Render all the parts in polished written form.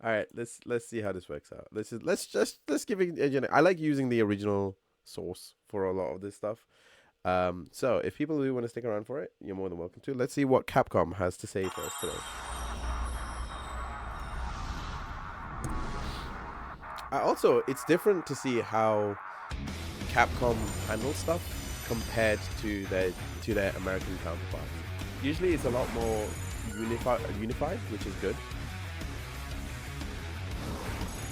All right, let's see how this works out. Let's give it. I like using the original source for a lot of this stuff. So if people do want to stick around for it, you're more than welcome to. Let's see what Capcom has to say for us today. Also, it's different to see how Capcom handles stuff compared to their American counterparts. Usually, it's a lot more unified, which is good.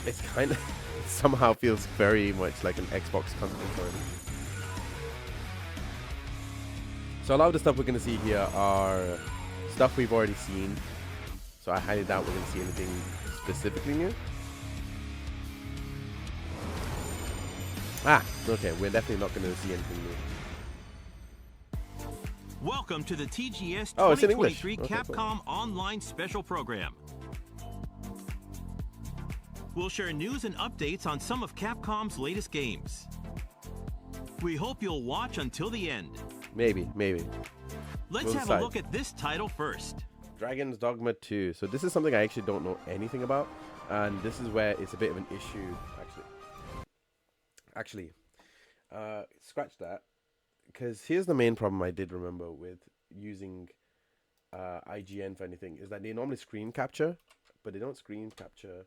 It's kind of somehow feels very much like an Xbox console. So a lot of the stuff we're going to see here are stuff we've already seen. So I highly doubt we're going to see anything specifically new. Okay, we're definitely not going to see anything new. Welcome to the TGS Oh, it's in English. 2023 Okay, Capcom cool. Online Special Program. We'll share news and updates on some of Capcom's latest games. We hope you'll watch until the end. Maybe. Let's We'll have decide. a look at this title first. Dragon's Dogma 2. So this is something I actually don't know anything about. And this is where it's a bit of an issue, actually. Scratch that. Because here's the main problem I did remember with using IGN for anything, is that they normally screen capture, but they don't screen capture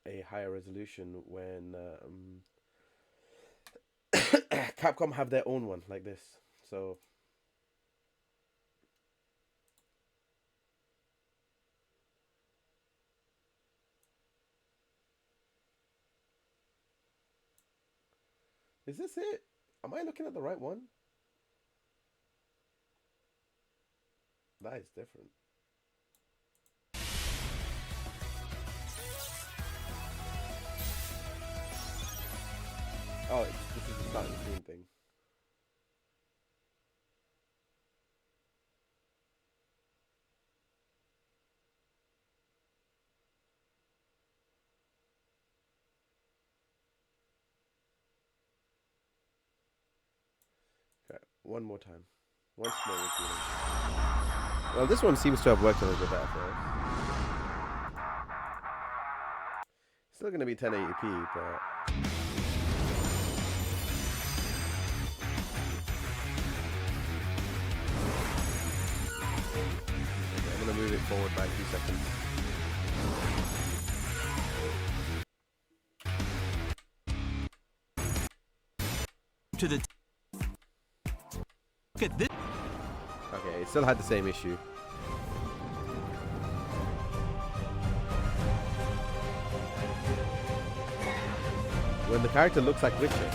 a higher resolution when Capcom have their own one like this. So is this it? Am I looking at the right one? That is different. Oh, this is the starting screen thing. Okay, one more time. Once more repeating. Well, this one seems to have worked a little bit better for us. Still going to be 1080p, but... Okay, I'm going to move it forward by a few seconds. To the look at this. Okay, it still had the same issue. When the character looks like Witcher.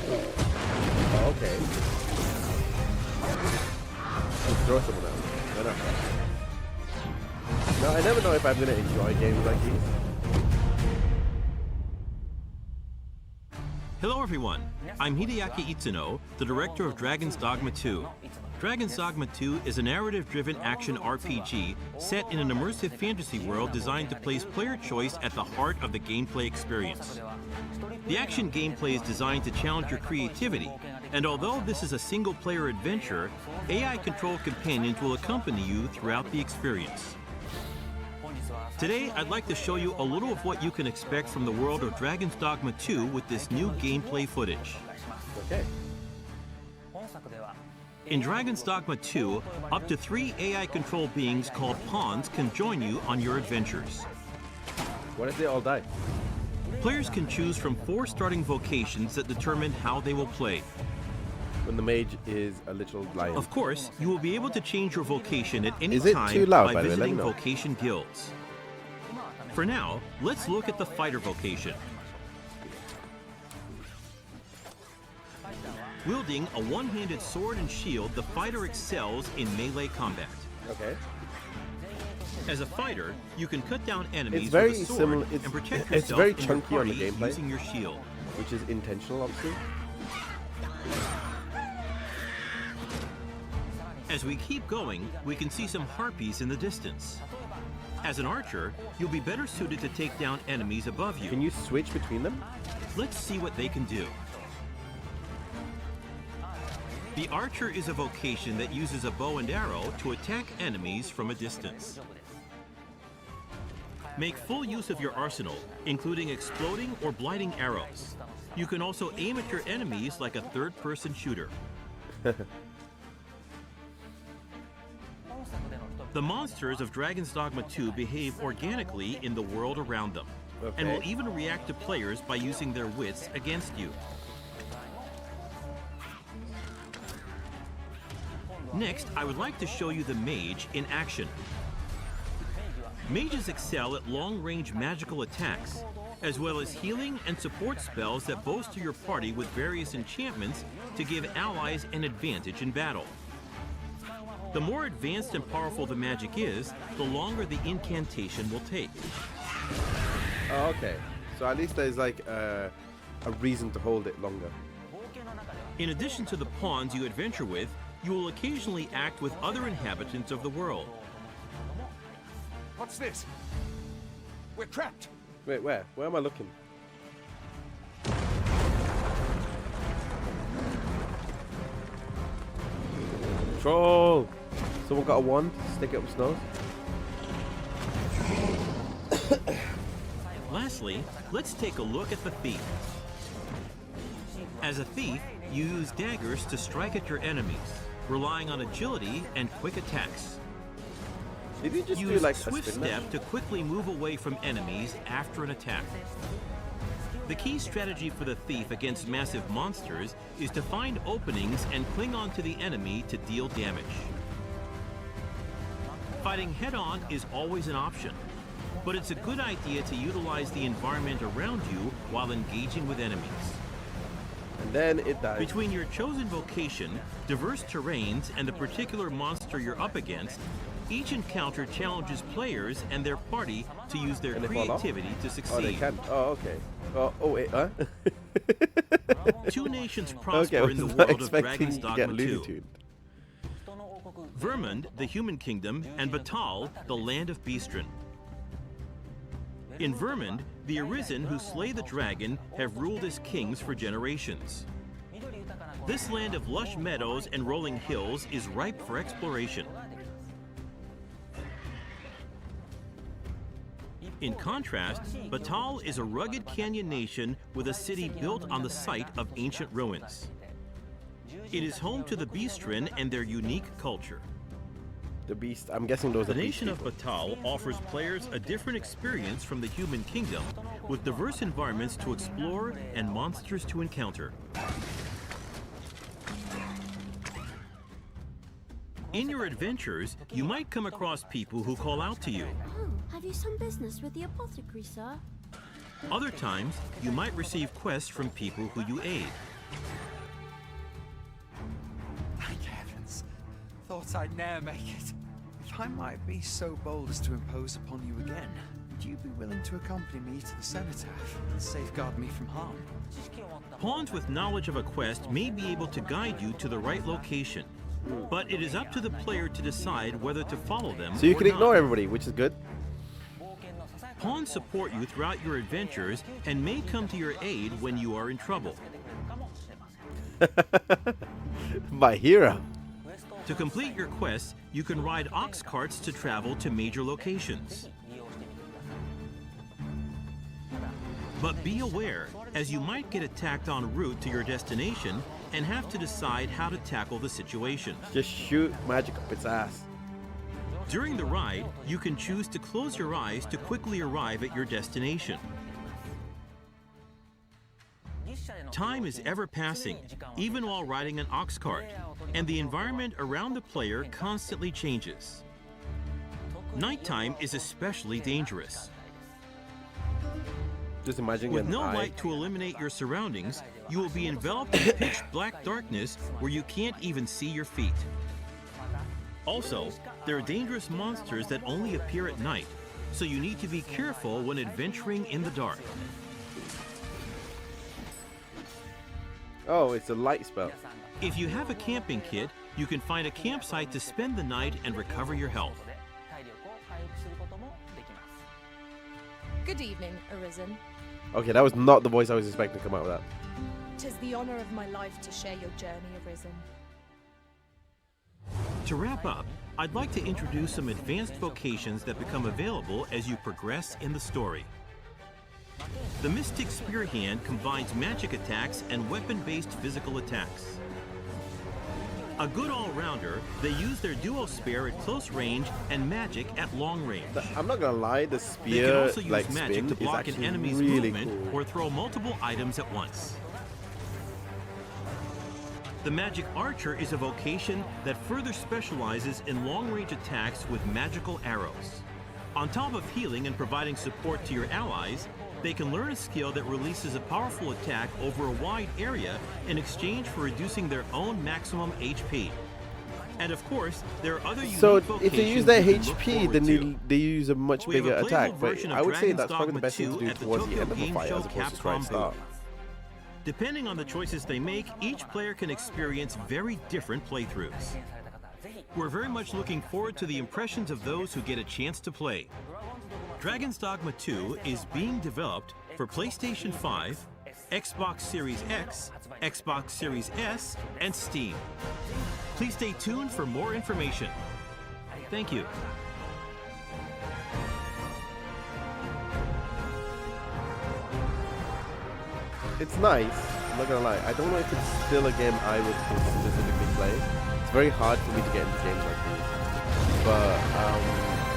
Oh, okay. Let's throw someone out. Why not? No, I never know if I'm going to enjoy games like these. Hello everyone, I'm Hideaki Itsuno, the director of Dragon's Dogma 2. Dragon's Dogma 2 is a narrative-driven action RPG set in an immersive fantasy world designed to place player choice at the heart of the gameplay experience. The action gameplay is designed to challenge your creativity, and although this is a single-player adventure, AI-controlled companions will accompany you throughout the experience. Today, I'd like to show you a little of what you can expect from the world of Dragon's Dogma 2 with this new gameplay footage. Okay. In Dragon's Dogma 2, up to 3 AI-controlled beings called pawns can join you on your adventures. What if they all die? Players can choose from 4 starting vocations that determine how they will play. When the mage is a literal lion. Of course, you will be able to change your vocation at any Is it time too loud, by by the way? Let me visiting know. vocation guilds. For now, let's look at the fighter vocation. Wielding a one-handed sword and shield, the fighter excels in melee combat. Okay. As a fighter, you can cut down enemies It's very with a sword similar- and protect it's yourself very and your chunky on the party gameplay. using your shield. Which is intentional, obviously. As we keep going, we can see some harpies in the distance. As an archer, you'll be better suited to take down enemies above you. Can you switch between them? Let's see what they can do. The archer is a vocation that uses a bow and arrow to attack enemies from a distance. Make full use of your arsenal, including exploding or blighting arrows. You can also aim at your enemies like a third-person shooter. The monsters of Dragon's Dogma 2 behave organically in the world around them, and will even react to players by using their wits against you. Next, I would like to show you the mage in action. Mages excel at long-range magical attacks, as well as healing and support spells that bolster your party with various enchantments to give allies an advantage in battle. The more advanced and powerful the magic is, the longer the incantation will take. Oh, okay. So at least there's like a reason to hold it longer. In addition to the pawns you adventure with, you will occasionally act with other inhabitants of the world. What's this? We're trapped. Wait, where? Where am I looking? Troll! Someone got a wand? Stick it up his nose? Lastly, let's take a look at the thief. As a thief, you use daggers to strike at your enemies, relying on agility and quick attacks. Did you just do Use like swift a spin step to quickly move away from enemies after an attack. The key strategy for the thief against massive monsters is to find openings and cling on to the enemy to deal damage. Fighting head-on is always an option, but it's a good idea to utilize the environment around you while engaging with enemies. And then it dies. Between your chosen vocation, diverse terrains, and the particular monster you're up against, each encounter challenges players and their party to use their And they fall off? creativity to succeed. Oh, they can. Oh, okay. Oh, wait, huh? Two nations prosper Okay, I in the was world not of expecting Dragon's to Dogma get Looney 2. Tunes. Vermund, the human kingdom, and Batal, the land of Beastren. In Vermund, the Arisen who slay the dragon have ruled as kings for generations. This land of lush meadows and rolling hills is ripe for exploration. In contrast, Batal is a rugged canyon nation with a city built on the site of ancient ruins. It is home to the Beastren and their unique culture. The beast. I'm guessing those The are beast nation of people. Batal offers players a different experience from the human kingdom, with diverse environments to explore and monsters to encounter. In your adventures, you might come across people who call out to you. Oh, have you some business with the apothecary, sir? Other times, you might receive quests from people who you aid. Thank heavens. Thought I'd ne'er make it. If I might be so bold as to impose upon you again, would you be willing to accompany me to the cenotaph and safeguard me from harm? Pawns with knowledge of a quest may be able to guide you to the right location, but it is up to the player to decide whether to follow them. So you or can ignore not. everybody, which is good. Pawns support you throughout your adventures and may come to your aid when you are in trouble. My hero. To complete your quests, you can ride ox carts to travel to major locations. But be aware, as you might get attacked en route to your destination and have to decide how to tackle the situation. Just shoot magic up its ass. During the ride, you can choose to close your eyes to quickly arrive at your destination. Time is ever passing, even while riding an ox cart, and the environment around the player constantly changes. Nighttime is especially dangerous. Just imagine With an no eye. light to eliminate your surroundings, you will be enveloped in pitch black darkness where you can't even see your feet. Also, there are dangerous monsters that only appear at night, so you need to be careful when adventuring in the dark. Oh, it's a light spell. If you have a camping kit, you can find a campsite to spend the night and recover your health. Good evening, Arisen. Okay, that was not the voice I was expecting to come out with that. 'Tis the honor of my life to share your journey, Arisen. To wrap up, I'd like to introduce some advanced vocations that become available as you progress in the story. The Mystic Spear Hand combines magic attacks and weapon-based physical attacks. A good all-rounder, they use their duo spear at close range and magic at long range. I'm not gonna lie, the They can spear also use like magic spin to is block an actually enemy's really movement cool. or throw multiple items at once. The Magic Archer is a vocation that further specializes in long-range attacks with magical arrows. On top of healing and providing support to your allies, they can learn a skill that releases a powerful attack over a wide area in exchange for reducing their own maximum HP. And of course, there are other unique So vocations if they use their you can look HP, forward then to. they use a much We have a bigger playable attack. But version of I would say Dragon's that's probably Dogma the best thing to 2 do at the towards the Tokyo end of a Game fight Show as opposed to try and Capcom start. booth. Depending on the choices they make, each player can experience very different playthroughs. We're very much looking forward to the impressions of those who get a chance to play. Dragon's Dogma 2 is being developed for PlayStation 5, Xbox Series X, Xbox Series S, and Steam. Please stay tuned for more information. Thank you. It's nice, I'm not gonna lie. I don't know if it's still a game I would specifically play. It's very hard for me to get into games like these. But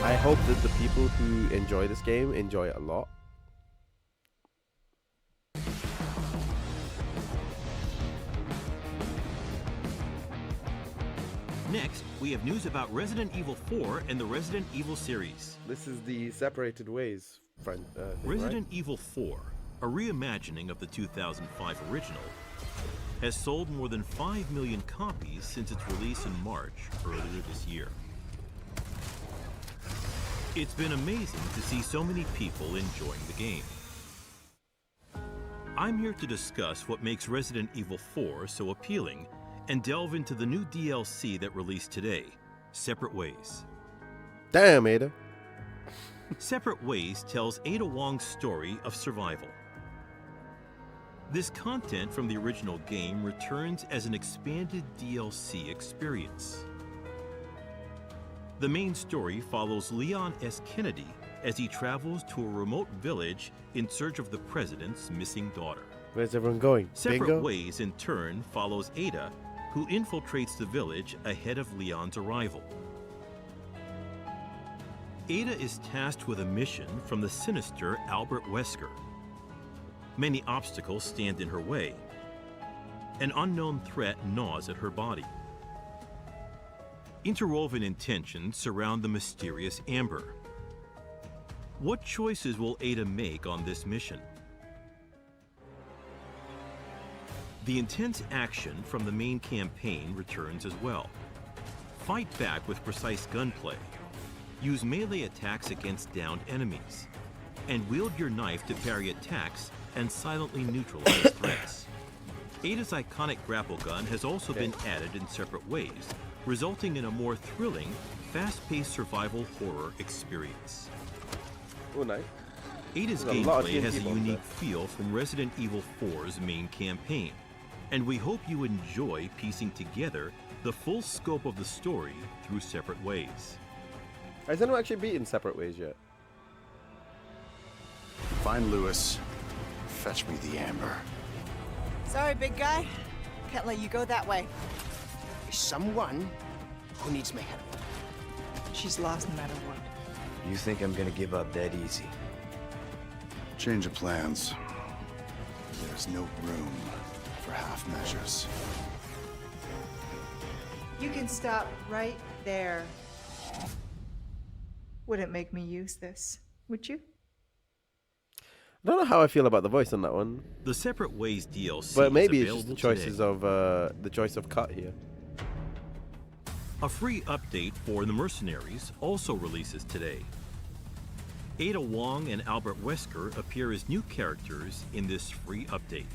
I hope that the people who enjoy this game enjoy it a lot. Next, we have news about Resident Evil 4 and the Resident Evil series. This is the Separated Ways thing, Resident Evil 4, a reimagining of the 2005 original, has sold more than 5 million copies since its release in March earlier this year. It's been amazing to see so many people enjoying the game. I'm here to discuss what makes Resident Evil 4 so appealing and delve into the new DLC that released today, Separate Ways. Damn, Ada. Separate Ways tells Ada Wong's story of survival. This content from the original game returns as an expanded DLC experience. The main story follows Leon S. Kennedy as he travels to a remote village in search of the president's missing daughter. Where's everyone going? Separate Bingo? Ways, in turn, follows Ada, who infiltrates the village ahead of Leon's arrival. Ada is tasked with a mission from the sinister Albert Wesker. Many obstacles stand in her way. An unknown threat gnaws at her body. Interwoven intentions surround the mysterious Amber. What choices will Ada make on this mission? The intense action from the main campaign returns as well. Fight back with precise gunplay. Use melee attacks against downed enemies. And wield your knife to parry attacks and silently neutralize threats. Ada's iconic grapple gun has also been added in Separate Ways, resulting in a more thrilling, fast-paced survival horror experience. Oh, nice. Ada's There's a lot of gameplay has a TNT bombs unique there. feel from Resident Evil 4's main campaign, and we hope you enjoy piecing together the full scope of the story through Separate Ways. Has anyone actually beaten Separate Ways yet? Find Lewis. Fetch me the Amber. Sorry, big guy. Can't let you go that way. There's someone who needs my help. She's lost no matter what. You think I'm gonna give up that easy? Change of plans. There's no room for half measures. You can stop right there. Wouldn't make me use this, would you? I don't know how I feel about the voice on that one, The Separate Ways DLC but is maybe it's just the available choices today. of the choice of cut here. A free update for The Mercenaries also releases today. Ada Wong and Albert Wesker appear as new characters in this free update.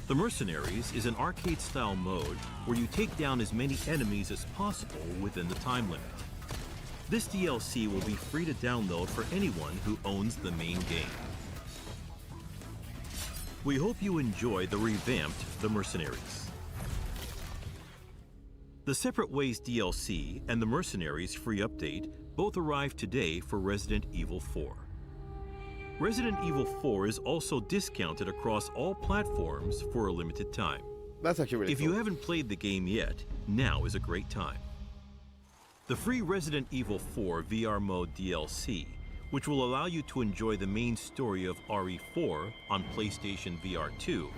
The Mercenaries is an arcade-style mode where you take down as many enemies as possible within the time limit. This DLC will be free to download for anyone who owns the main game. We hope you enjoy the revamped The Mercenaries. The Separate Ways DLC and the Mercenaries free update both arrived today for Resident Evil 4. Resident Evil 4 is also discounted across all platforms for a limited time. That's actually really If cool. you haven't played the game yet, now is a great time. The free Resident Evil 4 VR Mode DLC, which will allow you to enjoy the main story of RE4 on PlayStation VR 2,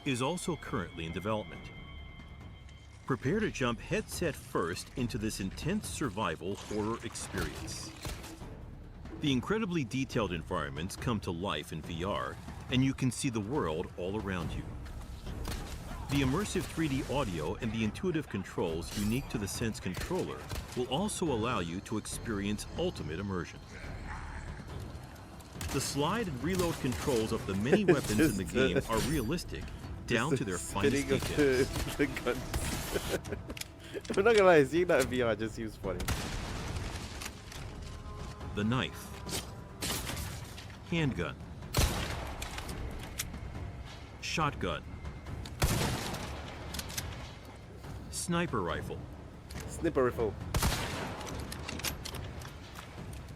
is also currently in development. Prepare to jump headset first into this intense survival horror experience. The incredibly detailed environments come to life in VR, and you can see the world all around you. The immersive 3D audio and the intuitive controls unique to the Sense controller will also allow you to experience ultimate immersion. The slide and reload controls of the many weapons in the game are realistic, down to their finest Spinning of details. the guns. I'm not gonna lie, seeing that in VR just seems funny. The knife, handgun, shotgun, sniper rifle, Snipper rifle.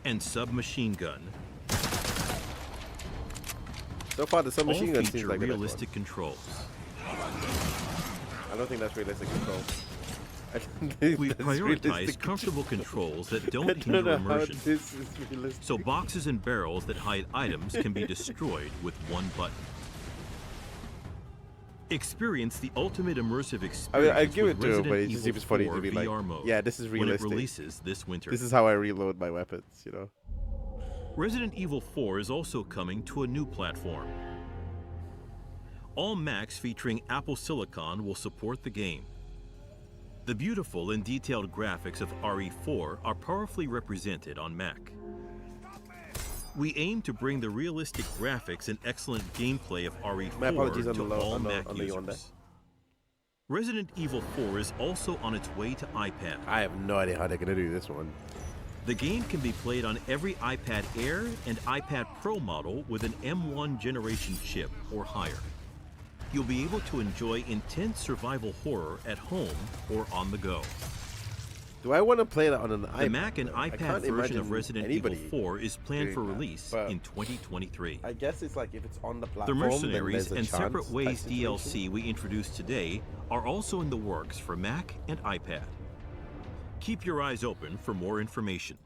and submachine gun So far, the all submachine gun seems feature like the best realistic controls. one. I don't think that's realistic control. I don't think We've that's prioritized realistic comfortable controls that I don't don't hinder know how immersion, this is realistic. so boxes and barrels that hide items can be destroyed with one button. Experience the ultimate immersive experience I mean, I give with it to him, but Resident it just Evil seems funny 4 to be like, VR mode yeah, this is when it realistic. releases this winter. This is how I reload my weapons, you know? Resident Evil 4 is also coming to a new platform. All Macs featuring Apple Silicon will support the game. The beautiful and detailed graphics of RE4 are powerfully represented on Mac. We aim to bring the realistic graphics and excellent gameplay of My apologies RE4 on the to low- all on the- Mac on the yawn there. users. Resident Evil 4 is also on its way to iPad. I have no idea how they're gonna do this one. The game can be played on every iPad Air and iPad Pro model with an M1 generation chip or higher. You'll be able to enjoy intense survival horror at home or on the go. Do I want to play that on an iPad? The Mac and though? I iPad can't version imagine of Resident Evil anybody 4 is planned for doing that, release but in 2023. I guess it's like if it's on the The platform, Mercenaries then and there's a Separate chance Ways type situation. DLC we introduced today are also in the works for Mac and iPad. Keep your eyes open for more information.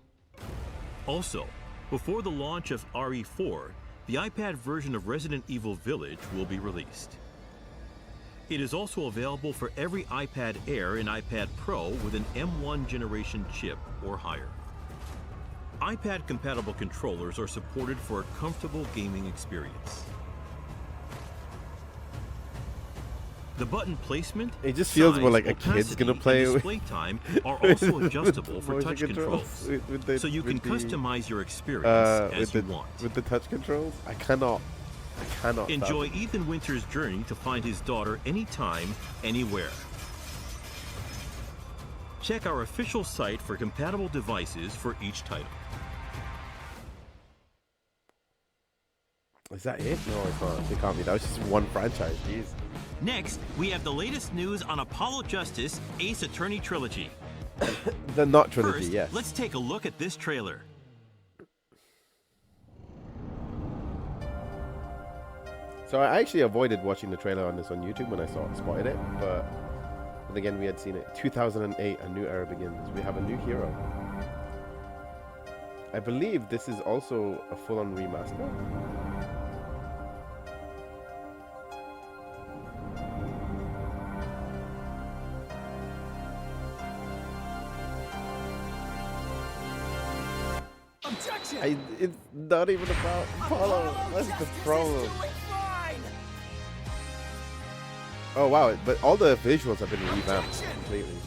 Also, before the launch of RE4, the iPad version of Resident Evil Village will be released. It is also available for every iPad Air and iPad Pro with an M1 generation chip or higher. iPad-compatible controllers are supported for a comfortable gaming experience. The button placement, It just feels more size, like a kid's opacity, gonna and play with- display time are also adjustable for motion touch controls. So you can with the, customize your experience as with you the, want. with the touch controls. I cannot. Enjoy fathom. Ethan Winter's journey to find his daughter anytime, anywhere. Check our official site for compatible devices for each title. Is that it? No, it's not. It can't be. That was just one franchise. Jeez. Next, we have the latest news on Apollo Justice Ace Attorney Trilogy. The not trilogy. First, Yes. let's take a look at this trailer. So I actually avoided watching the trailer on this on YouTube when I spotted it, but again we had seen it. 2008, a new era begins. We have a new hero. I believe this is also a full-on remaster. Objection! It's not even about Apollo. That's the problem. Oh wow, but all the visuals have been revamped completely.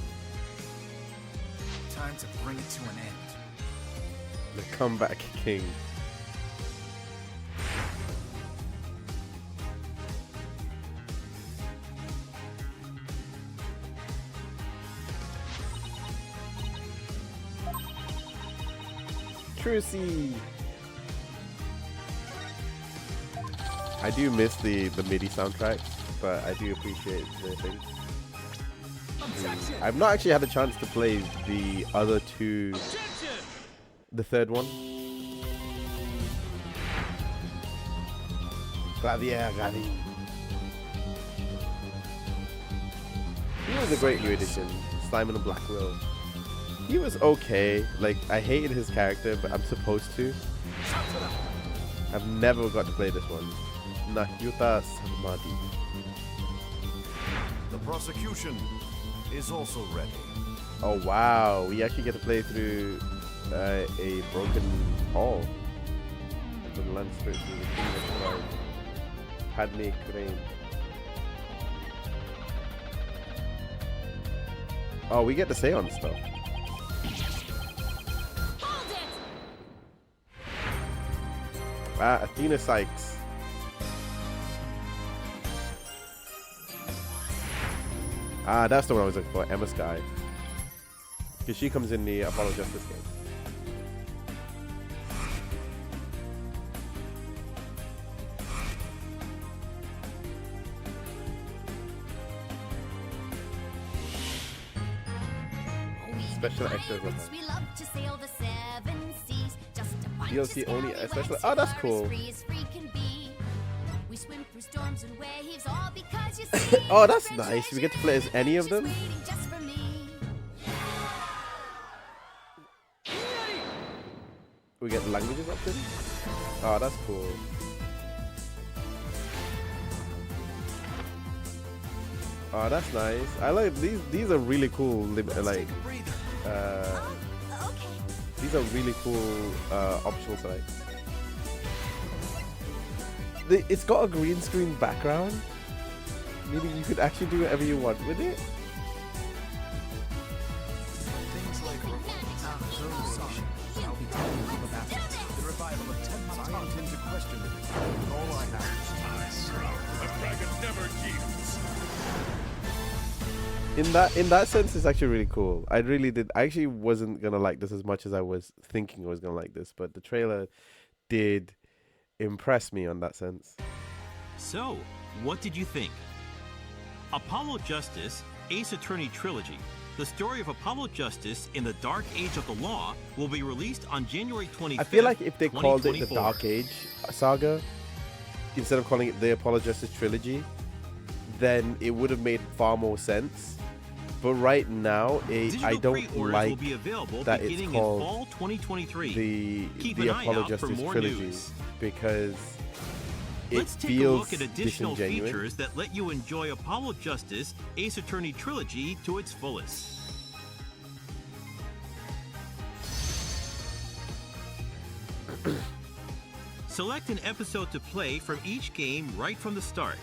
Time to bring it to an end. The comeback king. Trucy. I do miss the MIDI soundtrack, but I do appreciate the thing. I've not actually had a chance to play the other two. The third one. Gladiatori. He was a great new addition, Simon and Blackwell. He was okay. Like, I hated his character, but I'm supposed to. I've never got to play this one. Nahyuta Samadhi. The prosecution is also ready. Oh wow, we actually get to play through a broken hall. The land straight through the kingdom of Padme Crane. Oh, we get to say on stuff. Athena Sykes. That's the one I was looking for, Emma Sky. Because she comes in the Apollo Justice game. Special extras. We love to sail the 7 seas. Just a bunch DLC of only, scallywag, especially. Oh, that's far cool. as free as free can be. We swim through storms and waves, all because you see. Oh, that's nice. We get to play as any of them. Just for me. We get languages option. Oh, that's cool. Oh, that's nice. I like these. These are really cool. Like, these are really cool optional sites. It's got a green screen background, meaning you could actually do whatever you want with it. Things like I'll be telling you about the revival of 10 months. I intend to question it. All I have is A dragon never yields. In that sense, it's actually really cool. I actually wasn't gonna like this as much as I was thinking I was gonna like this, but the trailer did impress me on that sense. So, what did you think? Apollo Justice, Ace Attorney Trilogy. The story of Apollo Justice in the Dark Age of the Law will be released on January 25th. I feel like if they called it the 2024. Dark Age saga instead of calling it the Apollo Justice Trilogy, then it would have made far more sense. But right now, I don't pre-orders like will be available that it's beginning called in fall 2023. the an eye Apollo out for Justice more Trilogy news. because it Let's take a feels look at additional disingenuous. features that let you enjoy Apollo Justice Ace Attorney Trilogy to its fullest. Select an episode to play from each game right from the start.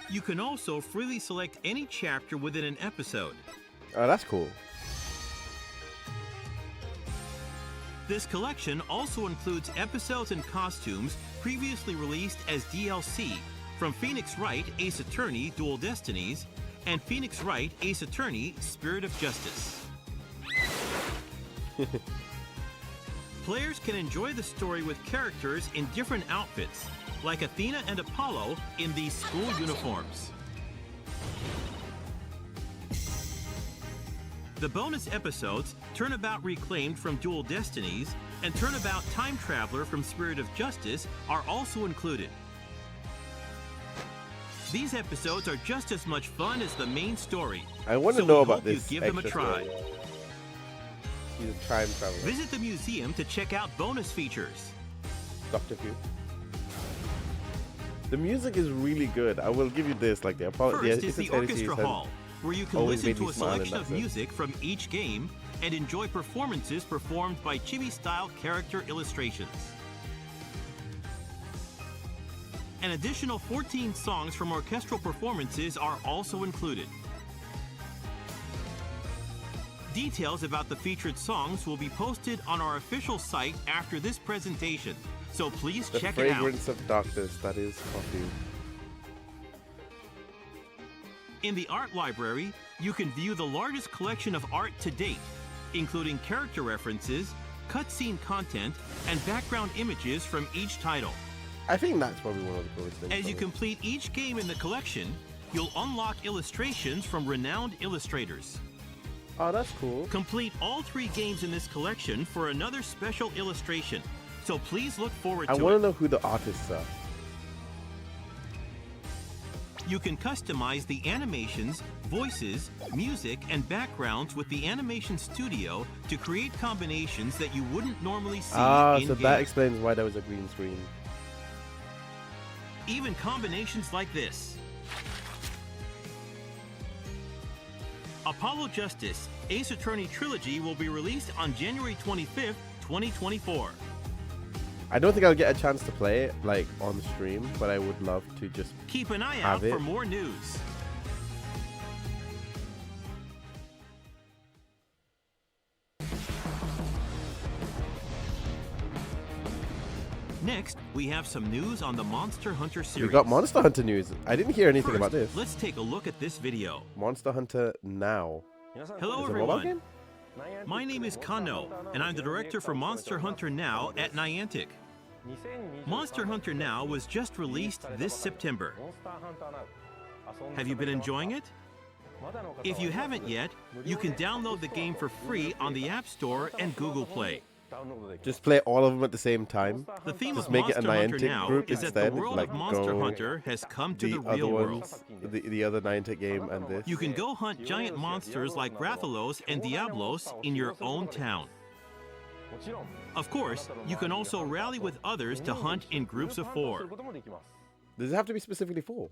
You can also freely select any chapter within an episode. Oh, that's cool. This collection also includes episodes and costumes previously released as DLC from Phoenix Wright Ace Attorney Dual Destinies and Phoenix Wright Ace Attorney Spirit of Justice. Players can enjoy the story with characters in different outfits, like Athena and Apollo in these school uniforms. The bonus episodes, Turnabout Reclaimed from Dual Destinies and Turnabout Time Traveler from Spirit of Justice, are also included. These episodes are just as much fun as the main story. I want to so know we about hope this. you give them a extra try. story. He's a time traveler. Visit the museum to check out bonus features. Doctor Who. The music is really good. I will give you this. Like the Apollo. First is the Orchestra Hall, where you can always listen made me to a smile in selection that of sense. music from each game and enjoy performances performed by chibi-style character illustrations. An additional 14 songs from orchestral performances are also included. Details about the featured songs will be posted on our official site after this presentation, so please The check it out. fragrance of darkness, that is coffee. In the art library, you can view the largest collection of art to date, including character references, cutscene content, and background images from each title. I think that's probably one of the coolest things. As you about it. complete each game in the collection, You'll unlock illustrations from renowned illustrators. Oh, that's cool. Complete all 3 games in this collection for another special illustration. So please look forward I to want it. to know who the artists are. You can customize the animations, voices, music, and backgrounds with the Animation Studio to create combinations that you wouldn't normally see Ah, in so game. that explains why there was a green screen. Even combinations like this. Apollo Justice Ace Attorney Trilogy will be released on January 25th, 2024. I don't think I'll get a chance to play it like on stream, but I would love to just Keep an eye have out it. for more news. Next, we have some news on the Monster Hunter series. We got Monster Hunter news. I didn't hear anything First, about this. let's take a look at this video. Monster Hunter Now. Hello Is it a mobile everyone. game? My name is Kano, and I'm the director for Monster Hunter Now at Niantic. Monster Hunter Now was just released this September. Have you been enjoying it? If you haven't yet, you can download the game for free on the App Store and Google Play. Just play all of them at the same time. The theme Just of make it a Monster Hunter Niantic Now group is that the instead, world like of Monster go Hunter has come to the the other real world. ones, the other Niantic game and this. You can go hunt giant monsters like Rathalos and Diablos in your own town. Of course, you can also rally with others to hunt in groups of 4. Does it have to be specifically 4?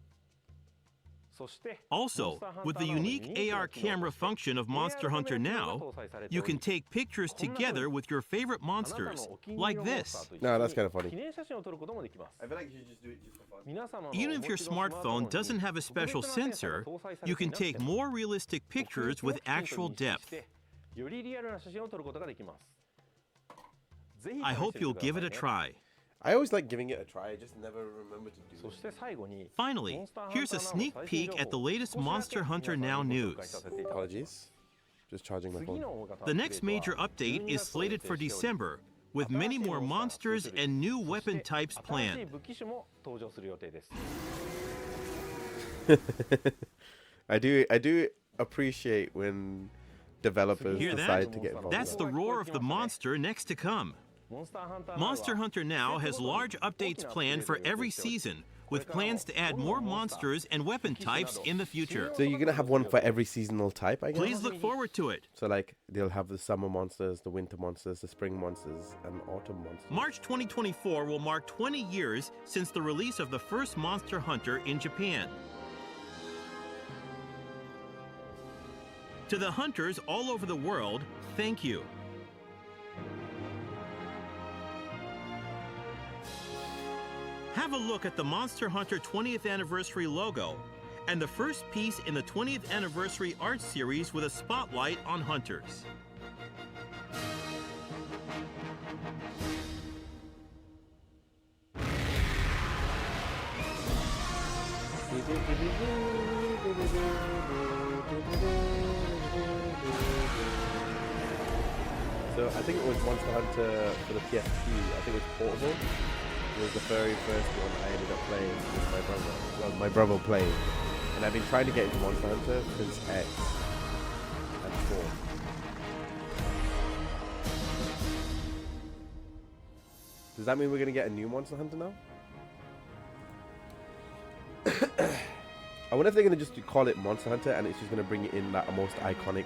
Also, with the unique AR camera function of Monster Hunter Now, you can take pictures together with your favorite monsters, like this. No, that's kind of funny. Even if your smartphone doesn't have a special sensor, you can take more realistic pictures with actual depth. I hope you'll give it a try. I always like giving it a try. I just never remember to do it. Finally, here's a sneak peek at the latest Monster Hunter Now news. Apologies. Just charging my phone. The next major update is slated for December, with many more monsters and new weapon types planned. I do appreciate when developers Hear decide that? to get involved. That's the roar of the monster next to come. Monster Hunter Now has large updates planned for every season, with plans to add more monsters and weapon types in the future. So you're gonna have one for every seasonal type, I guess. Please look forward to it. So like they'll have the summer monsters, the winter monsters, the spring monsters, and autumn monsters. March 2024 will mark 20 years since the release of the first Monster Hunter in Japan. To the hunters all over the world, thank you. Have a look at the Monster Hunter 20th Anniversary logo and the first piece in the 20th Anniversary art series with a spotlight on hunters. So I think it was Monster Hunter for the PSP. I think it was portable. It was the very first one I ended up playing with my brother. Well, my brother played. And I've been trying to get into Monster Hunter since X and 4. Does that mean we're going to get a new Monster Hunter now? I wonder if they're going to just call it Monster Hunter and it's just going to bring in that most iconic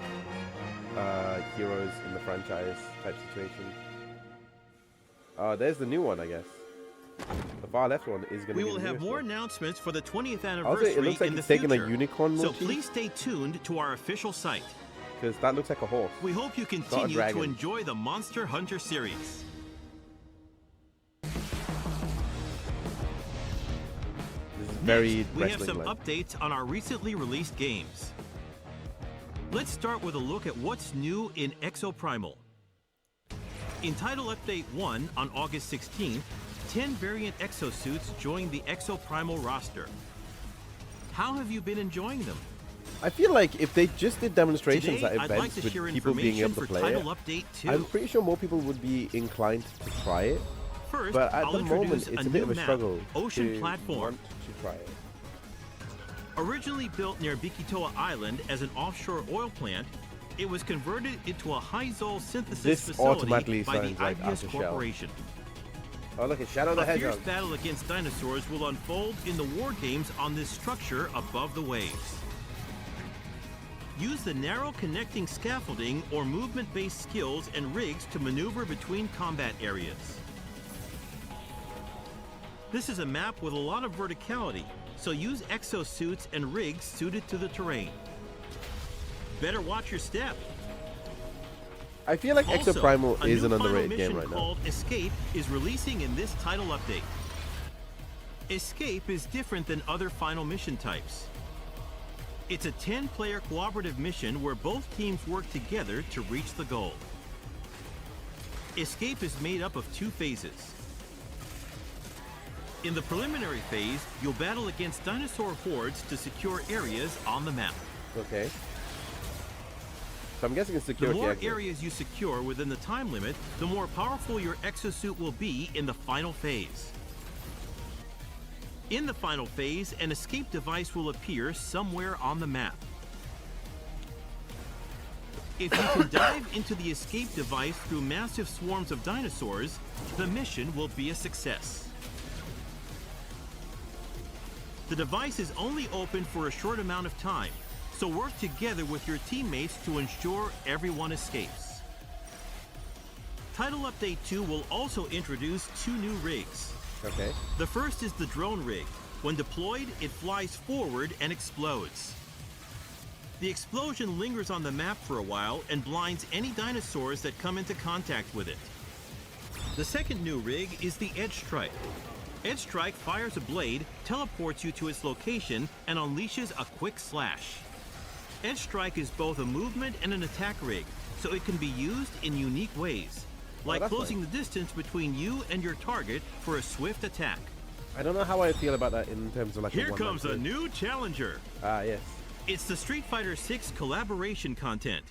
heroes in the franchise type situation. There's the new one, I guess. The far left one is going to be We will the have newest more one. announcements for the 20th Also, anniversary it looks like in the it's taking future. a unicorn So motif. please stay tuned to our official site. Because that looks like a horse. We hope you not a continue to dragon. enjoy the Monster Hunter series. This is very Next, we have some wrestling-like. updates on our recently released games. Let's start with a look at what's new in Exoprimal. In Title Update 1 on August 16th, 10 variant exosuits joined the Exoprimal roster. How have you been enjoying them? I feel like if they just did demonstrations Today, at I'd events like to with share people being information able to for play Title it, Update 2. I'm pretty sure more people would be inclined to try it. First, But at I'll the moment, introduce it's a a bit new of a map, struggle Ocean to Platform. want to try it. Originally built near Bikitoa Island as an offshore oil plant, it was converted into a high-zol synthesis This facility automatically by the sounds like IBS Aftershock. Corporation. Oh, look, it's Shadow the A fierce Hedgehog. battle against dinosaurs will unfold in the war games on this structure above the waves. Use the narrow connecting scaffolding or movement-based skills and rigs to maneuver between combat areas. This is a map with a lot of verticality, so use exosuits and rigs suited to the terrain. Better watch your step. I feel like Also, Exoprimal a is new an final underrated mission game right now. called Escape is releasing in this title update. Escape is different than other final mission types. It's a 10-player cooperative mission where both teams work together to reach the goal. Escape is made up of 2 phases. In the preliminary phase, you'll battle against dinosaur hordes to secure areas on the map. Okay. So I'm guessing it's The security more exit. areas you secure within the time limit, the more powerful your exosuit will be in the final phase. In the final phase, an escape device will appear somewhere on the map. If you can dive into the escape device through massive swarms of dinosaurs, the mission will be a success. The device is only open for a short amount of time, so work together with your teammates to ensure everyone escapes. Title Update 2 will also introduce 2 new rigs. Okay. The first is the drone rig. When deployed, it flies forward and explodes. The explosion lingers on the map for a while and blinds any dinosaurs that come into contact with it. The second new rig is the Edge Strike. Edge Strike fires a blade, teleports you to its location, and unleashes a quick slash. Edge Strike is both a movement and an attack rig, so it can be used in unique ways, like that's closing the distance between you and your target for a swift attack. I don't know how I feel about that in terms of like Here a one-man comes a thing. new challenger. Ah, yes. It's the Street Fighter 6 collaboration content.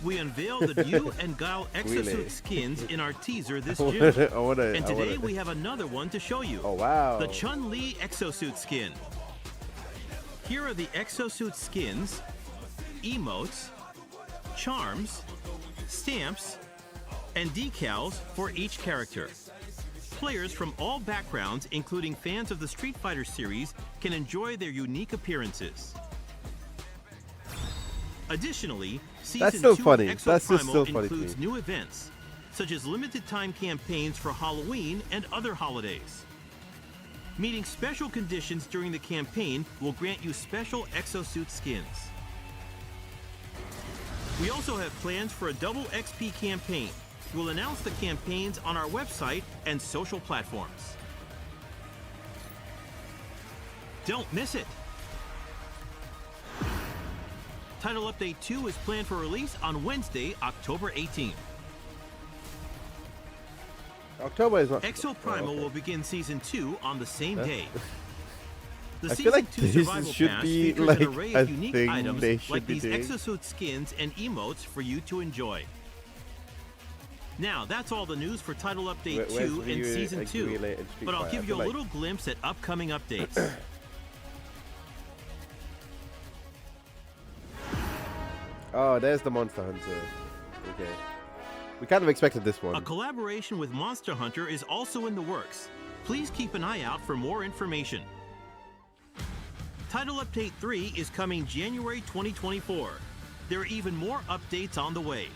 We unveiled the Yu and Guile exosuit Really? skins in our teaser this I June. wanna- And I today wanna- we have another one to show you. Oh, wow. The Chun-Li exosuit skin. Here are the exosuit skins, emotes, charms, stamps, and decals for each character. Players from all backgrounds, including fans of the Street Fighter series, can enjoy their unique appearances. Additionally, Season still 2 funny. of That's just Exoprimal still funny to includes me. new events, such as limited time campaigns for Halloween and other holidays. Meeting special conditions during the campaign will grant you special exosuit skins. We also have plans for a double XP campaign. We'll announce the campaigns on our website and social platforms. Don't miss it! Title Update 2 is planned for release on Wednesday, October 18th. October is not. Exoprimal Oh, okay. will begin Season 2 on the same day. The I Season feel like 2 this Survival should Pass be features like an array a of unique thing items they should like be these doing. exosuit skins and emotes for you to enjoy. Now, that's all the news for Title Update Where's 2 and Ryu Season and 2, Guile and Street but I'll Fighter? give I you a feel like- little glimpse at upcoming updates. Oh, there's the Monster Hunter. Okay. We kind of expected this A one. collaboration with Monster Hunter is also in the works. Please keep an eye out for more information. Title Update 3 is coming January 2024. There are even more updates on the way.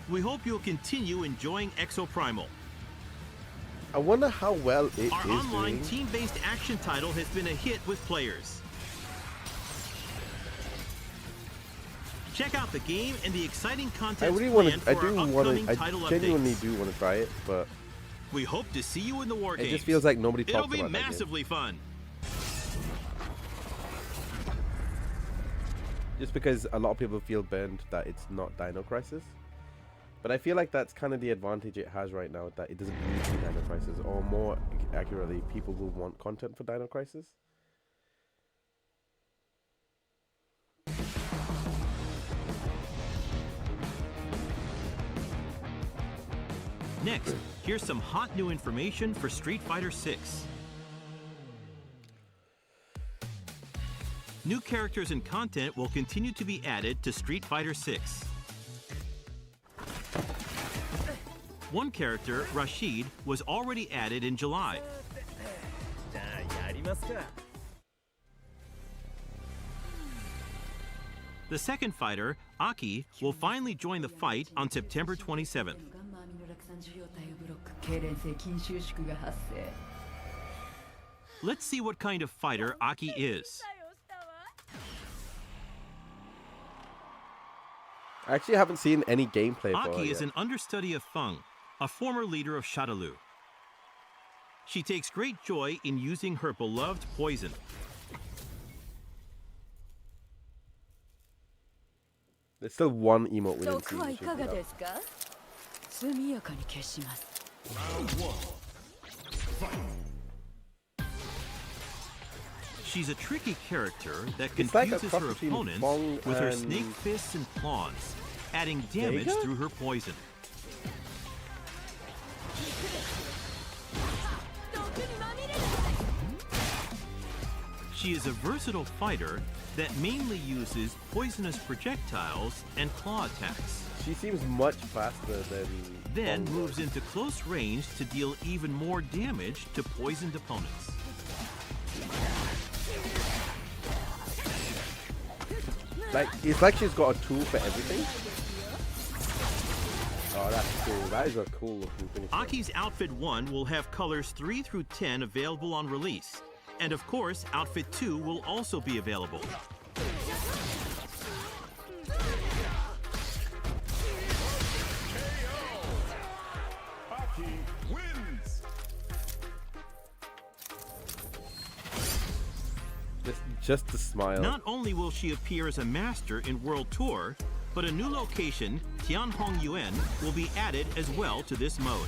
We hope you'll continue enjoying Exoprimal. I wonder how well it Our is online doing. team-based action title has been a hit with players. Check out the game and the exciting I content really want planned to. I for do our want upcoming to. I title genuinely updates. do want to try it, but We hope to see you in the war it games. just feels like nobody It'll talks be about that game. massively fun. Just because a lot of people feel burned that it's not Dino Crisis. But I feel like that's kind of the advantage it has right now, that it doesn't need to be Dino Crisis, or more accurately, people will want content for Dino Crisis. Next, here's some hot new information for Street Fighter 6. New characters and content will continue to be added to Street Fighter 6. One character, Rashid, was already added in July. The second fighter, Aki, will finally join the fight on September 27th. Let's see what kind of fighter Aki is. I actually haven't seen any gameplay for her Aki is yet. an understudy of Feng, a former leader of Shadaloo. She takes great joy in using her beloved poison. There's still one emote we didn't see. We should do that. She's a tricky character that It's like a confuses cross her between opponents Feng with her and snake fists and claws, adding damage Vega? through her poison. She is a versatile fighter that mainly uses poisonous projectiles and claw attacks. She seems much faster than. Then Feng moves does. into close range to deal even more damage to poisoned opponents. Like, it's like she's got a tool for everything. Oh, that's cool. That is a cool looking finisher. Aki's Outfit 1 will have colors 3 through 10 available on release. And of course, Outfit 2 will also be available. Just the smile. Not only will she appear as a master in World Tour, but a new location, Tianhong Yuan, will be added as well to this mode.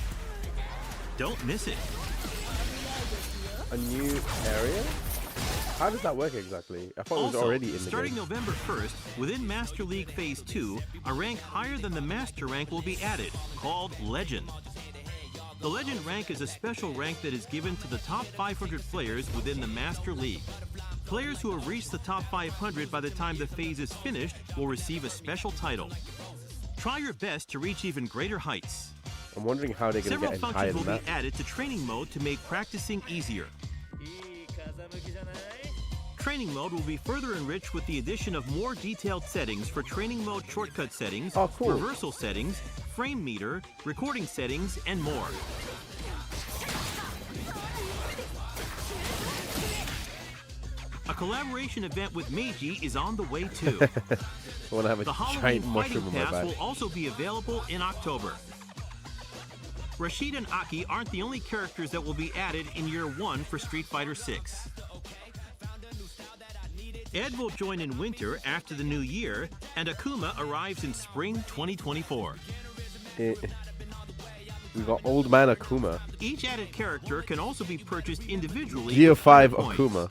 Don't miss it. A new area? How does that work exactly? I thought it was Also, already in the starting game. November 1st, within Master League Phase 2, a rank higher than the Master rank will be added, called Legend. The Legend rank is a special rank that is given to the top 500 players within the Master League. Players who have reached the top 500 by the time the phase is finished will receive a special title. Try your best to reach even greater heights. I'm wondering how they're going to Several get in higher functions than will be that. added to training mode to make practicing easier. Training mode will be further enriched with the addition of more detailed settings for training mode shortcut settings, Oh, cool. reversal settings, frame meter, recording settings, and more. A collaboration event with Meiji is on the way too. I want to have a The Halloween giant Fighting mushroom in my Pass bag. will also be available in October. Rashid and Aki aren't the only characters that will be added in Year 1 for Street Fighter 6. Ed will join in winter after the new year, and Akuma arrives in spring 2024. We got Old Man Akuma. Each added character can also be purchased individually. Gear with 5 points. Akuma.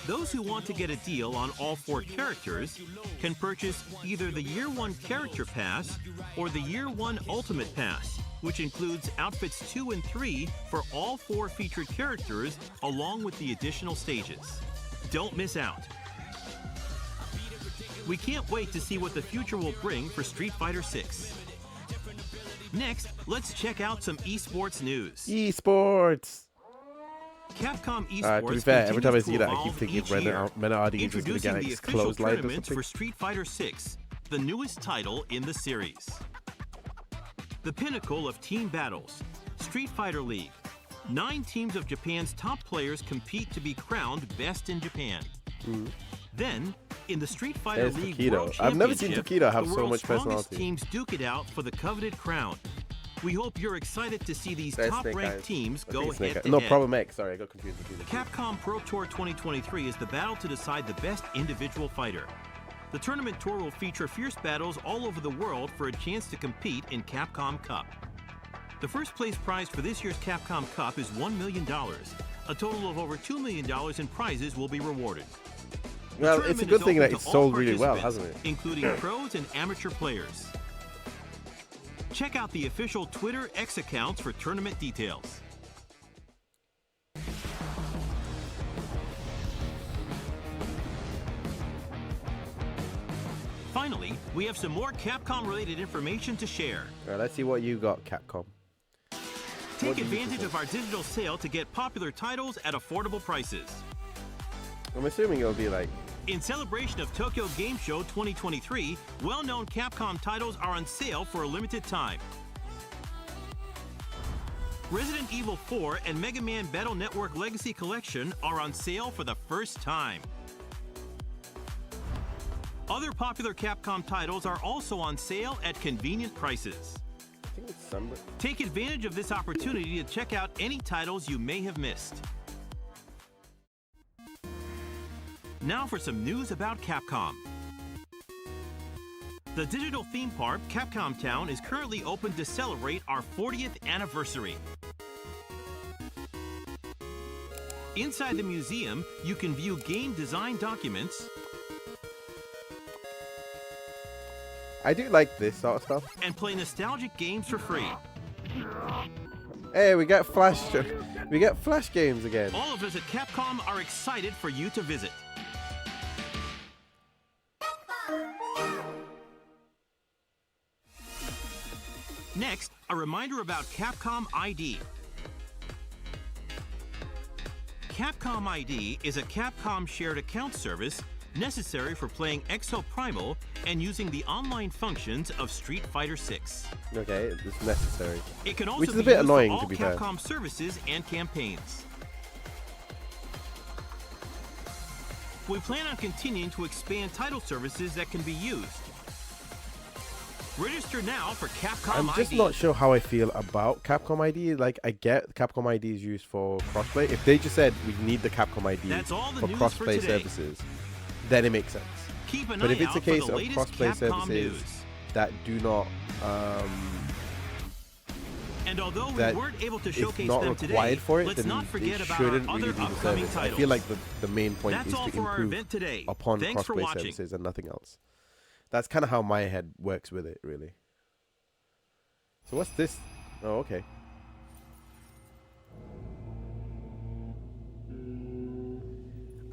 Those who want to get a deal on all 4 characters can purchase either the Year 1 Character Pass or the Year 1 Ultimate Pass, which includes Outfits 2 and 3 for all 4 featured characters along with the additional stages. Don't miss out. We can't wait to see what the future will bring for Street Fighter 6. Next, let's check out some esports news. Esports! Capcom Esports To be fair, every time I continues see to that, I keep evolve thinking each of year, Menardi is going to introducing get the like official clotheslined or tournaments something. for Street Fighter 6, the newest title in the series. The pinnacle of team battles, Street Fighter League. 9 teams of Japan's top players compete to be crowned best in Japan. Then, in the Street Fighter There's League Tokido. World I've never seen Championship, Tokido have the so world's much strongest personality. teams duke it out for the coveted crown. We hope you're excited to see these There's top-ranked Snake Eyes. teams I go think it's Snake head Eyes. to No, head. Problem X. Sorry, I got confused between the two. Capcom Pro Tour 2023 is the battle to decide the best individual fighter. The tournament tour will feature fierce battles all over the world for a chance to compete in Capcom Cup. The first place prize for this year's Capcom Cup is $1 million. A total of over $2 million in prizes will be rewarded. The Well, it's a tournament good is thing open that to it's all sold really well, participants, hasn't it? including pros and amateur players. Check out the official Twitter X accounts for tournament details. Finally, we have some more Capcom-related information to share. All right, let's see what you got, Capcom. Take advantage of our digital sale to get popular titles at affordable prices. I'm assuming it'll be like... In celebration of Tokyo Game Show 2023, well-known Capcom titles are on sale for a limited time. Resident Evil 4 and Mega Man Battle Network Legacy Collection are on sale for the first time. Other popular Capcom titles are also on sale at convenient prices. I think it's Sunbreak. Take advantage of this opportunity to check out any titles you may have missed. Now for some news about Capcom. The digital theme park, Capcom Town, is currently open to celebrate our 40th anniversary. Inside the museum, you can view game design documents. I do like this sort of stuff. And play nostalgic games for free. Hey, we get Flash games again. All of us at Capcom are excited for you to visit. Next, a reminder about Capcom ID. Capcom ID is a Capcom shared account service necessary for playing Exo Primal and using the online functions of Street Fighter 6. Okay, it's necessary. It can also Which is be a bit used annoying, for all to be Capcom fair. services and campaigns. We plan on continuing to expand title services that can be used. Register now for Capcom I'm just ID. not sure how I feel about Capcom ID. Like, I get Capcom ID is used for crossplay. If they just said we need the Capcom ID That's all the for news for crossplay today. services, then it makes sense. Keep an But eye if it's out a case for the of latest crossplay Capcom services news. that do not, And although we that weren't able to it's showcase not them required today, for it, let's then not it forget about our shouldn't other really do the upcoming service. I titles. feel like the main point That's is all to for our improve event today. upon Thanks for crossplay watching. services and nothing else. That's kind of how my head works with it, really. So what's this? Oh, okay.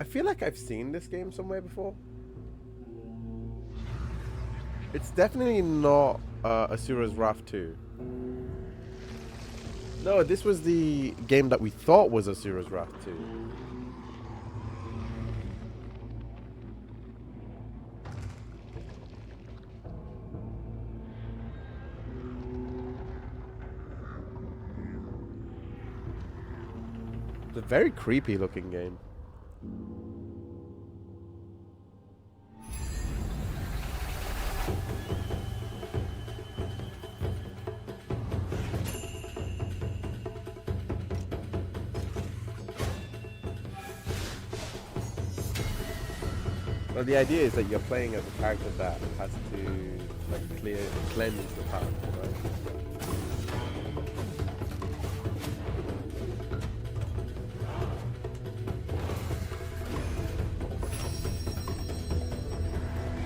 I feel like I've seen this game somewhere before. It's definitely not Asura's Wrath 2. No, this was the game that we thought was Asura's Wrath 2. It's a very creepy looking game. Well, the idea is that you're playing as a character that has to like cleanse the path, right?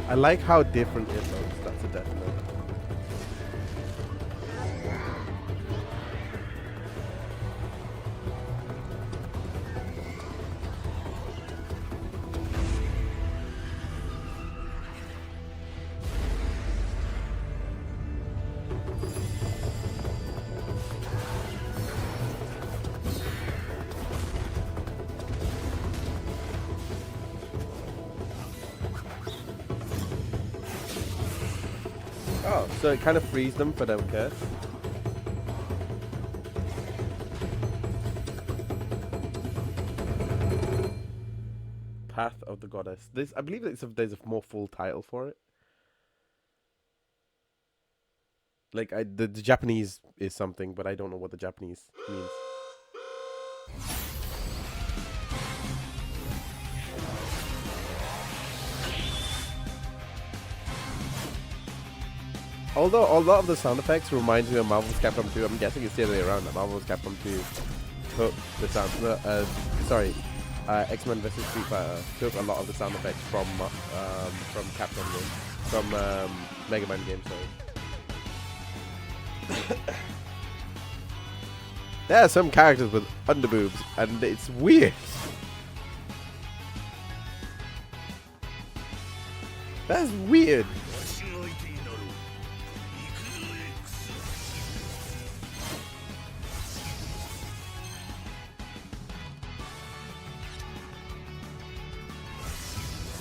I like how different it looks. That's a definite. Oh, so it kind of frees them for their curse. Path of the Goddess. This, I believe there's a more full title for it. Like the Japanese is something, but I don't know what the Japanese means. Although a lot of the sound effects reminds me of Marvel's Capcom 2, I'm guessing it's the other way around. That Marvel's Capcom 2 took the sound. X-Men vs Street Fighter took a lot of the sound effects from Capcom games, from Mega Man games. Sorry. There are some characters with underboobs, and it's weird. That's weird.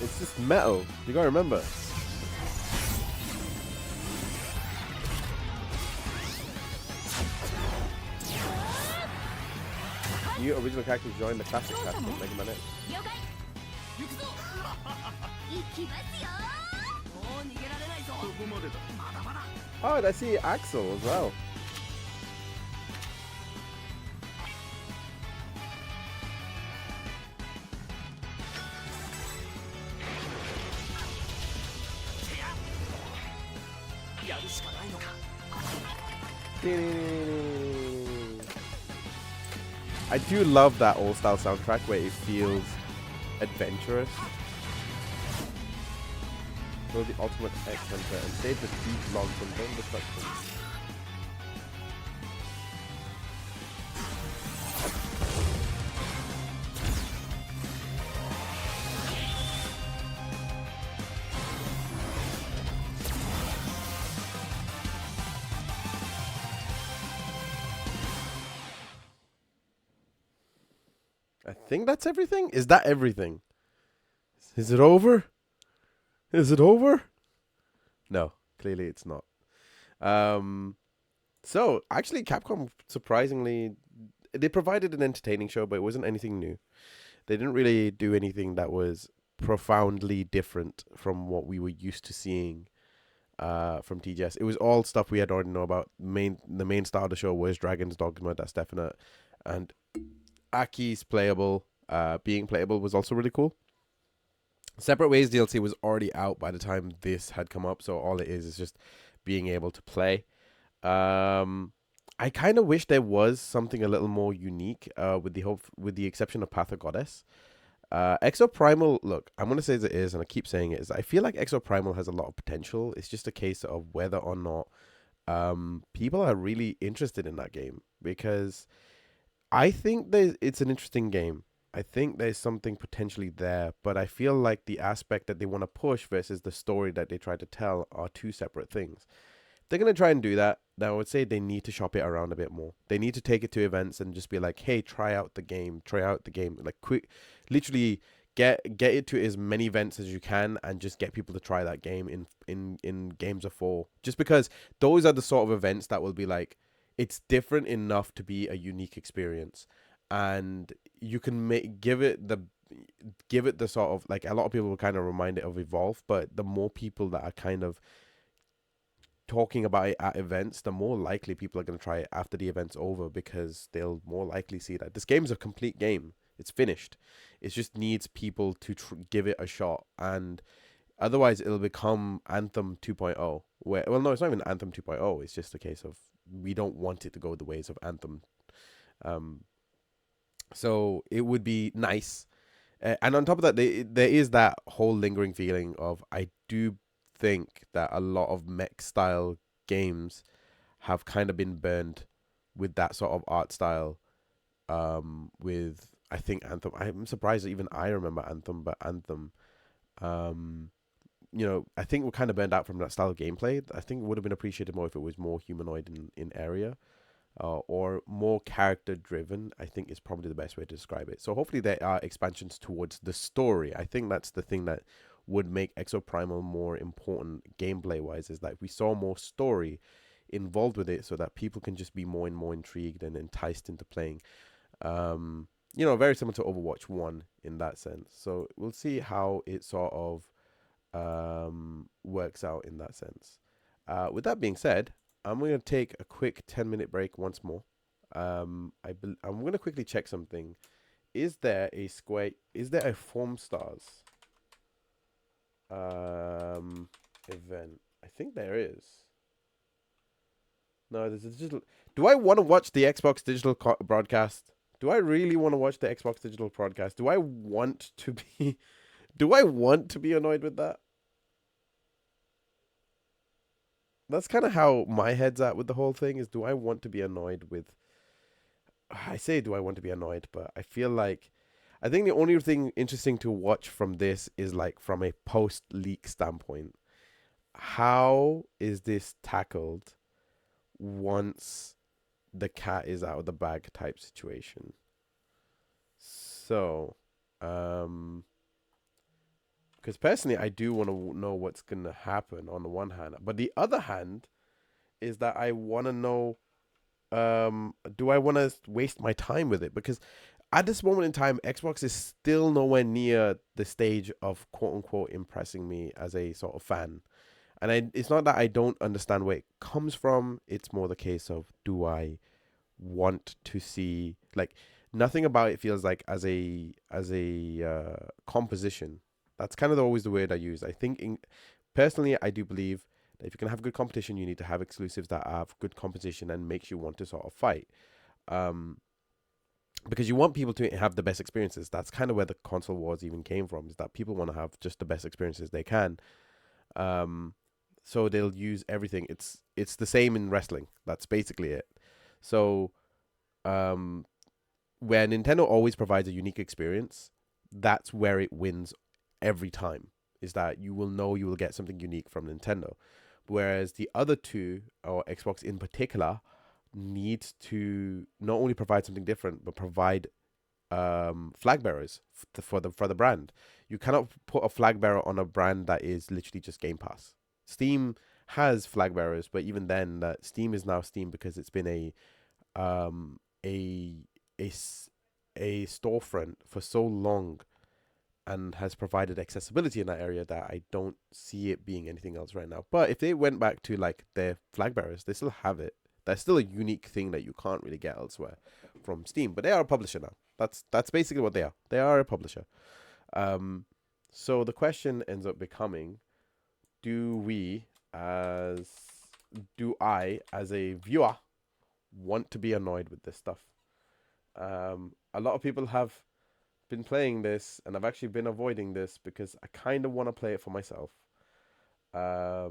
It's just metal. You gotta remember. New original characters join the classic cast of Mega Man X. Oh, and I see Axel as well. I do love that old style soundtrack where it feels adventurous. Build the ultimate X Hunter and save the deep logs from home destruction. I think that's everything. Is that everything? Is it over? Is it over? No, clearly it's not. So actually Capcom surprisingly, they provided an entertaining show, but it wasn't anything new. They didn't really do anything that was profoundly different from what we were used to seeing from TGS. It was all stuff we had already know about. The main star of the show was Dragon's Dogma, that's definite. And Aki's being playable was also really cool. Separate Ways DLC was already out by the time this had come up, so all it is just being able to play. I kind of wish there was something a little more unique, with the exception of Path of Goddess. Exoprimal, look, I'm going to say as it is, and I keep saying it, is I feel like Exoprimal has a lot of potential. It's just a case of whether or not people are really interested in that game, because I think it's an interesting game. I think there's something potentially there, but I feel like the aspect that they want to push versus the story that they try to tell are two separate things. If they're going to try and do that, then I would say they need to shop it around a bit more. They need to take it to events and just be like, hey, try out the game. Like, quick, literally get it to as many events as you can and just get people to try that game in games of 4. Just because those are the sort of events that will be like, it's different enough to be a unique experience. And you can give it the sort of, like, a lot of people will kind of remind it of Evolve, but the more people that are kind of talking about it at events, the more likely people are going to try it after the event's over, because they'll more likely see that this game is a complete game. It's finished. It just needs people to give it a shot, and otherwise it'll become Anthem 2.0. Well, no, it's not even Anthem 2.0. It's just a case of we don't want it to go the ways of Anthem. So it would be nice. And on top of that, there is that whole lingering feeling of, I do think that a lot of mech style games have kind of been burned with that sort of art style. With, I think, Anthem. I'm surprised that even I remember Anthem, but Anthem, I think we're kind of burned out from that style of gameplay. I think it would have been appreciated more if it was more humanoid in area. Or more character driven, I think is probably the best way to describe it. So hopefully there are expansions towards the story. I think that's the thing that would make Exoprimal more important gameplay wise, is that we saw more story involved with it, so that people can just be more and more intrigued and enticed into playing. Very similar to Overwatch 1 in that sense. So we'll see how it sort of works out in that sense. With that being said, I'm going to take a quick 10-minute break once more. I'm going to quickly check something. Is there a Form Stars event? I think there is. No, there's a digital. Do I want to watch the Xbox digital broadcast? Do I really want to watch the Xbox digital broadcast? Do I want to be annoyed with that? that's kind of how my head's at with the whole thing. Is do I want to be annoyed with? I say do I want to be annoyed, but I feel like I think the only thing interesting to watch from this is like from a post leak standpoint. How is this tackled once the cat is out of the bag type situation? So, because personally, I do want to know what's gonna happen on the one hand, but the other hand is that I want to know, do I want to waste my time with it? Because at this moment in time, Xbox is still nowhere near the stage of quote unquote impressing me as a sort of fan. And it's not that I don't understand where it comes from. It's more the case of, do I want to see, like, nothing about it feels like as a composition. That's kind of always the word I use. I think personally, I do believe that if you can have good competition, you need to have exclusives that have good composition and makes you want to sort of fight. Um, because you want people to have the best experiences. That's kind of where the console wars even came from, is that people want to have just the best experiences they can. Um, so they'll use everything. It's the same in wrestling. That's basically it. So, um, where Nintendo always provides a unique experience, that's where it wins every time. Is that you will know you will get something unique from Nintendo, whereas the other two, or Xbox in particular, needs to not only provide something different but provide flag bearers for the brand. You cannot put a flag bearer on a brand that is literally just Game Pass. Steam has flag bearers, but even then, that Steam is now Steam because it's been um a a a storefront for so long and has provided accessibility in that area that I don't see it being anything else right now. But if they went back to like their flag bearers, they still have it. That's still a unique thing that you can't really get elsewhere from Steam. But they are a publisher now. That's basically what they are. They are a publisher. So the question ends up becoming: Do we, as do I, as a viewer, want to be annoyed with this stuff? A lot of people have been playing this, and I've actually been avoiding this because I kind of want to play it for myself. But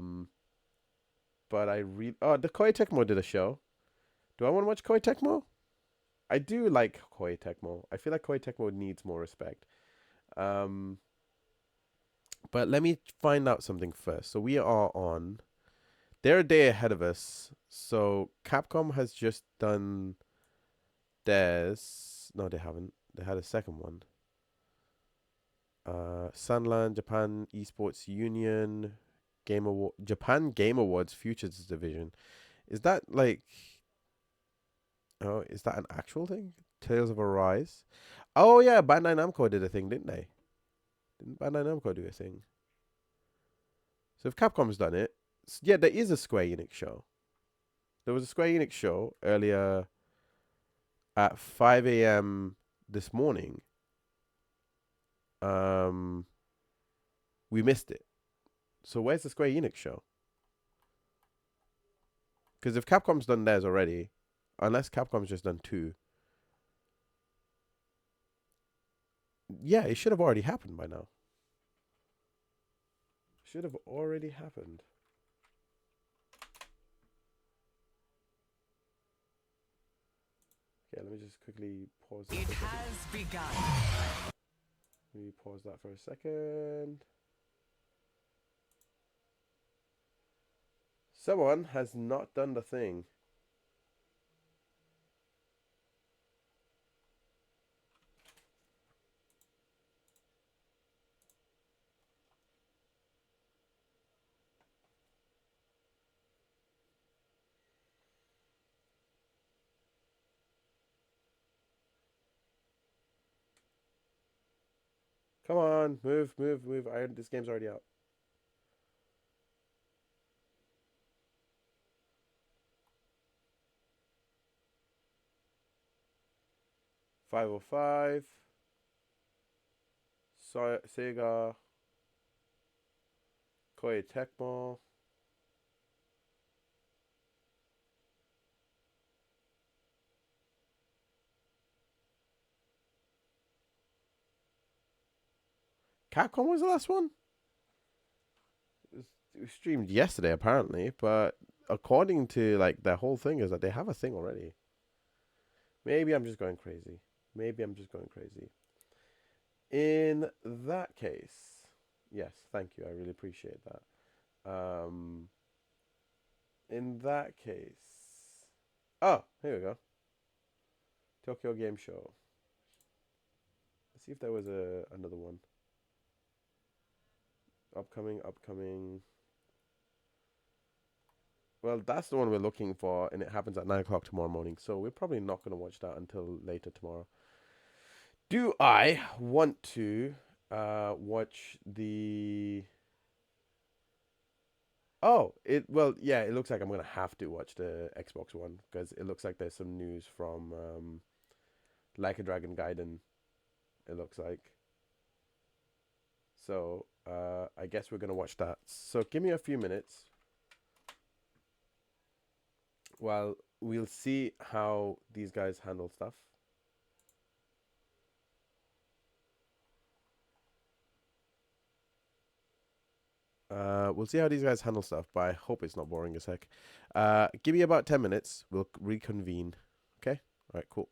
the Koei Tecmo did a show. Do I want to watch Koei Tecmo? I do like Koei Tecmo. I feel like Koei Tecmo needs more respect. But let me find out something first. So we are on. They're a day ahead of us. So Capcom has just done theirs. No, they haven't. They had a second one. Sunland, Japan Esports Union, Japan Game Awards Futures Division. Is that like? Oh, is that an actual thing? Tales of Arise. Oh yeah, Bandai Namco did a thing, didn't they? Didn't Bandai Namco do a thing? So if Capcom's done it, yeah, there is a Square Enix show. There was a Square Enix show earlier at 5 a.m. this morning. We missed it. So where's the Square Enix show? Because if Capcom's done theirs already, unless Capcom's just done two, yeah, it should have already happened by now. Should have already happened. Okay, let me just quickly pause that. It has begun. Let me pause that for a second. Someone has not done the thing. Come on, move. This game's already out. .505. Sega. Koei Tecmo. Capcom was the last one? streamed yesterday apparently, but according to like their whole thing is that they have a thing already. Maybe I'm just going crazy. Maybe I'm just going crazy. In that case, yes, thank you. I really appreciate that. In that case, oh, here we go. Tokyo Game Show. Let's see if there was another one. Upcoming. Well, that's the one we're looking for, and it happens at 9 o'clock tomorrow morning. So we're probably not going to watch that until later tomorrow. Do I want to watch the... Oh, it looks like I'm going to have to watch the Xbox One, because it looks like there's some news from Like a Dragon Gaiden, it looks like. So, I guess we're going to watch that. So give me a few minutes. Well, we'll see how these guys handle stuff. We'll see how these guys handle stuff, but I hope it's not boring as heck. Give me about 10 minutes. We'll reconvene. Okay? All right, cool.